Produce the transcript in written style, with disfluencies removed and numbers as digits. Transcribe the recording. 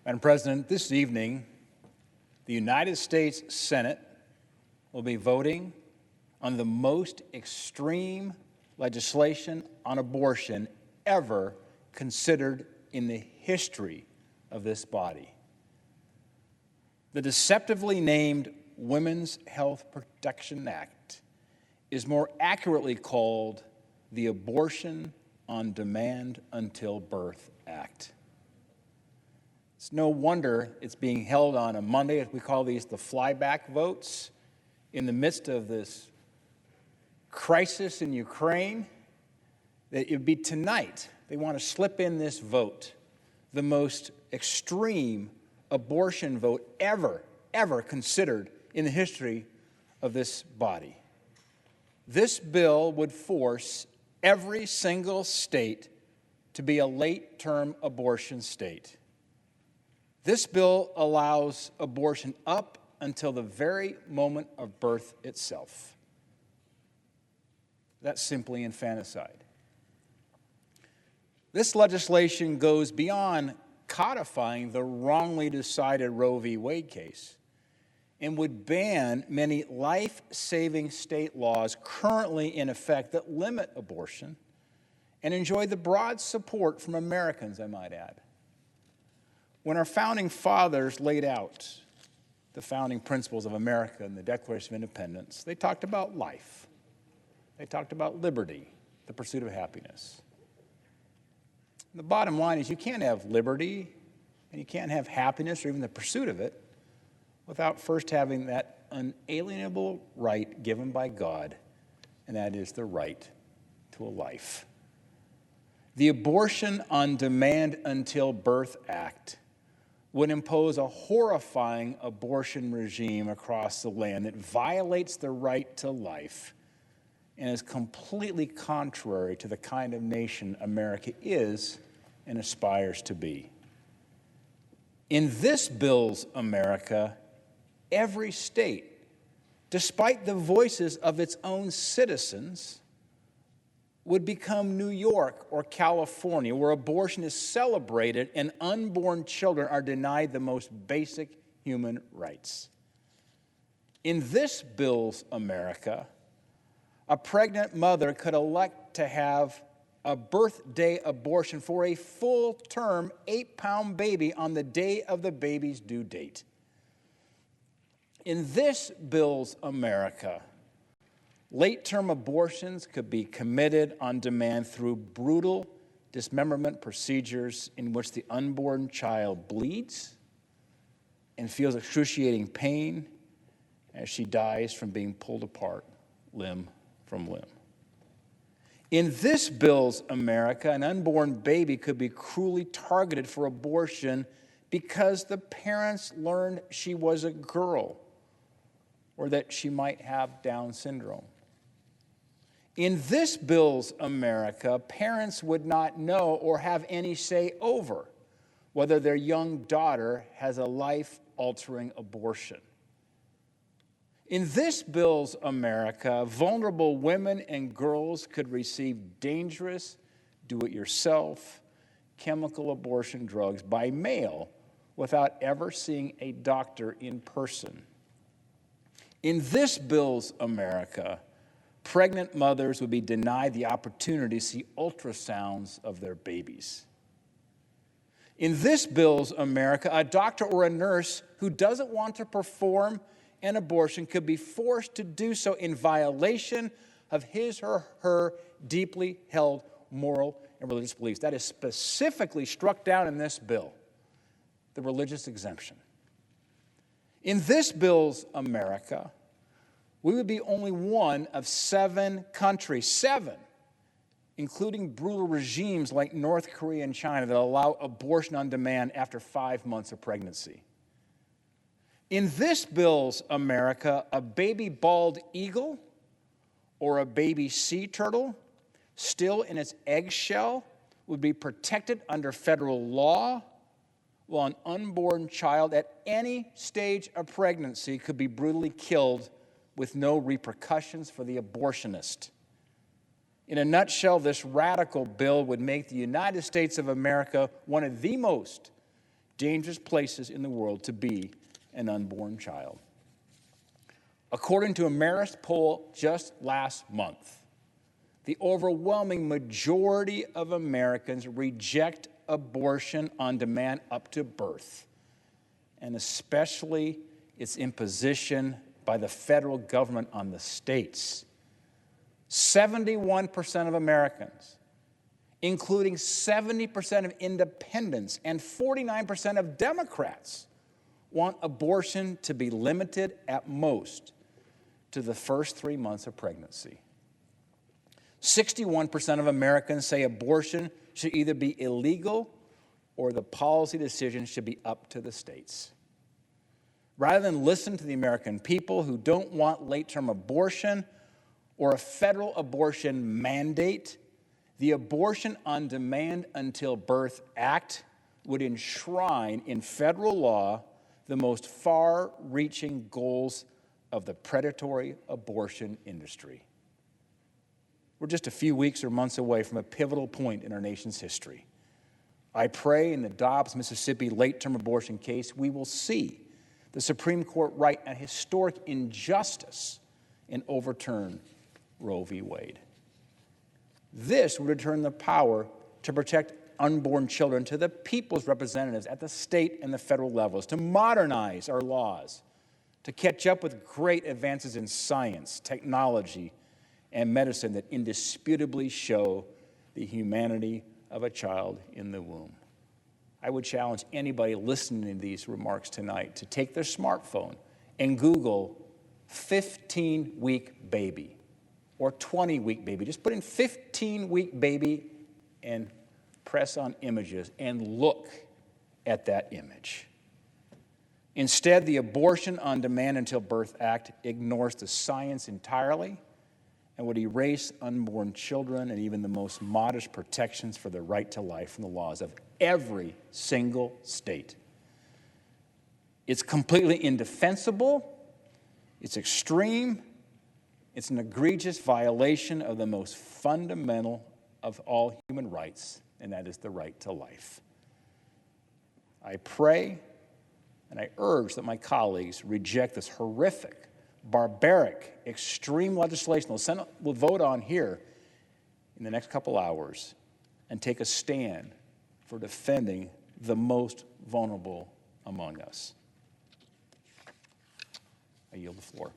Madam President, this evening, the United States Senate will be voting on the most extreme legislation on abortion ever considered in the history of this body. The deceptively named Women's Health Protection Act is more accurately called the Abortion on Demand Until Birth Act. It's no wonder it's being held on a Monday. We call these the flyback votes. In the midst of this crisis in Ukraine, that it would be tonight. They want to slip in this vote, the most extreme abortion vote ever considered in the history of this body. This bill would force every single state to be a late-term abortion state. This bill allows abortion up until the very moment of birth itself. That's simply infanticide. This legislation goes beyond codifying the wrongly decided Roe v. Wade case and would ban many life-saving state laws currently in effect that limit abortion and enjoy the broad support from Americans, I might add. When our founding fathers laid out the founding principles of America and the Declaration of Independence, they talked about life. They talked about liberty, the pursuit of happiness. The bottom line is you can't have liberty and you can't have happiness or even the pursuit of it without first having that unalienable right given by God, and that is the right to a life. The Abortion on Demand Until Birth Act would impose a horrifying abortion regime across the land that violates the right to life and is completely contrary to the kind of nation America is and aspires to be. In this bill's America, every state, despite the voices of its own citizens, would become New York or California, where abortion is celebrated and unborn children are denied the most basic human rights. In this bill's America, a pregnant mother could elect to have a birthday abortion for a full-term 8-pound baby on the day of the baby's due date. In this bill's America, late-term abortions could be committed on demand through brutal dismemberment procedures in which the unborn child bleeds and feels excruciating pain as she dies from being pulled apart limb from limb. In this bill's America, an unborn baby could be cruelly targeted for abortion because the parents learned she was a girl or that she might have Down syndrome. In this bill's America, parents would not know or have any say over whether their young daughter has a life-altering abortion. In this bill's America, vulnerable women and girls could receive dangerous, do-it-yourself, chemical abortion drugs by mail without ever seeing a doctor in person. In this bill's America, pregnant mothers would be denied the opportunity to see ultrasounds of their babies. In this bill's America, a doctor or a nurse who doesn't want to perform an abortion could be forced to do so in violation of his or her deeply held moral and religious beliefs. That is specifically struck down in this bill, the religious exemption. In this bill's America, we would be only one of 7 countries, including brutal regimes like North Korea and China that allow abortion on demand after 5 months of pregnancy. In this bill's America, a baby bald eagle or a baby sea turtle still in its eggshell would be protected under federal law, while an unborn child at any stage of pregnancy could be brutally killed with no repercussions for the abortionist. In a nutshell, this radical bill would make the United States of America one of the most dangerous places in the world to be an unborn child. According to a Marist poll just last month, the overwhelming majority of Americans reject abortion on demand up to birth, and especially its imposition by the federal government on the states. 71% of Americans, including 70% of independents and 49% of Democrats, want abortion to be limited at most to the first 3 months of pregnancy. 61% of Americans say abortion should either be illegal or the policy decision should be up to the states. Rather than listen to the American people who don't want late-term abortion or a federal abortion mandate, the Abortion on Demand Until Birth Act would enshrine in federal law the most far-reaching goals of the predatory abortion industry. We're just a few weeks or months away from a pivotal point in our nation's history. I pray in the Dobbs, Mississippi late-term abortion case, we will see the Supreme Court right a historic injustice and overturn Roe v. Wade. This would return the power to protect unborn children to the people's representatives at the state and the federal levels, to modernize our laws, to catch up with great advances in science, technology, and medicine that indisputably show the humanity of a child in the womb. I would challenge anybody listening to these remarks tonight to take their smartphone and Google 15-week baby or 20-week baby. Just put in 15-week baby and press on images and look at that image. Instead, the Abortion on Demand Until Birth Act ignores the science entirely and would erase unborn children and even the most modest protections for the right to life from the laws of every single state. It's completely indefensible, it's extreme, it's an egregious violation of the most fundamental of all human rights, and that is the right to life. I pray and I urge that my colleagues reject this horrific, barbaric, extreme legislation the Senate will vote on here in the next couple hours and take a stand for defending the most vulnerable among us. I yield the floor.